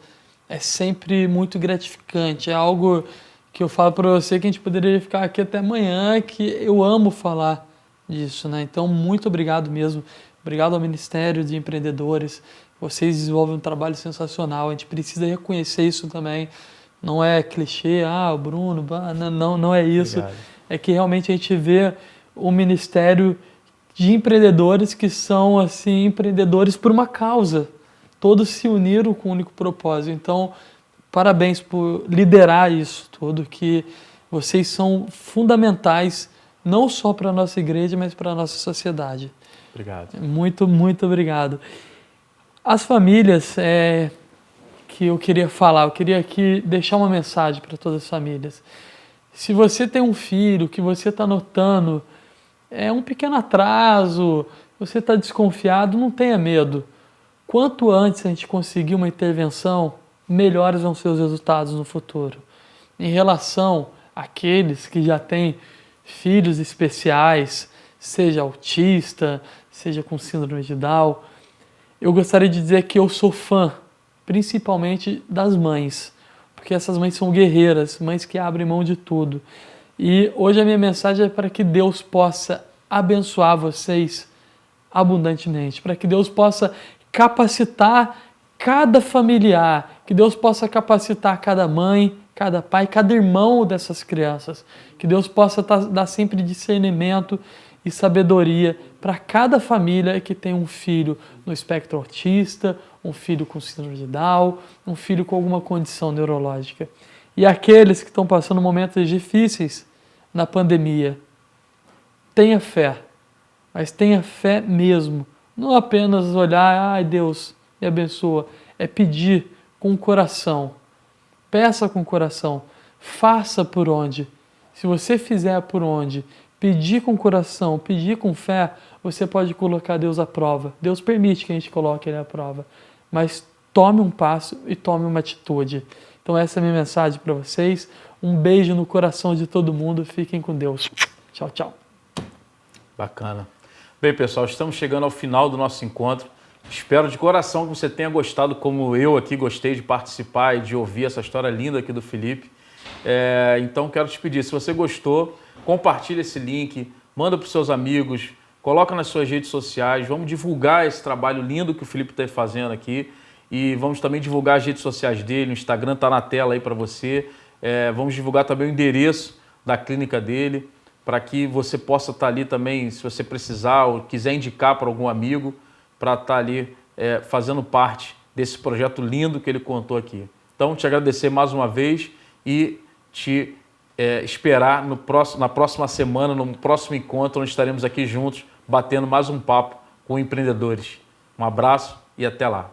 é sempre muito gratificante, é algo que eu falo para você que a gente poderia ficar aqui até amanhã, que eu amo falar disso, né? Então, muito obrigado mesmo, obrigado ao Ministério de Empreendedores, vocês desenvolvem um trabalho sensacional, a gente precisa reconhecer isso também, não é clichê, o Bruno, não é isso, obrigado. É que realmente a gente vê o Ministério de empreendedores que são assim empreendedores por uma causa, todos se uniram com um único propósito. Então, parabéns por liderar isso tudo, que vocês são fundamentais não só para a nossa igreja, mas para a nossa sociedade. Obrigado. Muito, muito obrigado. As famílias que eu queria falar, eu queria aqui deixar uma mensagem para todas as famílias. Se você tem um filho que você está notando um pequeno atraso, você está desconfiado, não tenha medo. Quanto antes a gente conseguir uma intervenção, melhores vão ser os resultados no futuro. Em relação àqueles que já têm filhos especiais, seja autista, seja com síndrome de Down, eu gostaria de dizer que eu sou fã, principalmente das mães, porque essas mães são guerreiras, mães que abrem mão de tudo. E hoje a minha mensagem é para que Deus possa abençoar vocês abundantemente, para que Deus possa capacitar cada familiar, que Deus possa capacitar cada mãe, cada pai, cada irmão dessas crianças, que Deus possa dar sempre discernimento e sabedoria para cada família que tem um filho no espectro autista, um filho com síndrome de Down, um filho com alguma condição neurológica. E aqueles que estão passando momentos difíceis na pandemia, tenha fé, mas tenha fé mesmo. Não apenas olhar, Deus me abençoa, é pedir com o coração. Peça com o coração, faça por onde. Se você fizer por onde, pedir com o coração, pedir com fé, você pode colocar Deus à prova. Deus permite que a gente coloque Ele à prova, mas tome um passo e tome uma atitude. Então essa é a minha mensagem para vocês. Um beijo no coração de todo mundo. Fiquem com Deus. Tchau, tchau. Bacana. Bem, pessoal, estamos chegando ao final do nosso encontro. Espero de coração que você tenha gostado, como eu aqui gostei de participar e de ouvir essa história linda aqui do Felipe. Então, quero te pedir, se você gostou, compartilha esse link, manda para os seus amigos, coloca nas suas redes sociais, vamos divulgar esse trabalho lindo que o Felipe está fazendo aqui e vamos também divulgar as redes sociais dele, o Instagram está na tela aí para você. Vamos divulgar também o endereço da clínica dele, para que você possa estar ali também, se você precisar ou quiser indicar para algum amigo, para estar ali fazendo parte desse projeto lindo que ele contou aqui. Então, te agradecer mais uma vez e te esperar na próxima semana, no próximo encontro, onde estaremos aqui juntos, batendo mais um papo com empreendedores. Um abraço e até lá.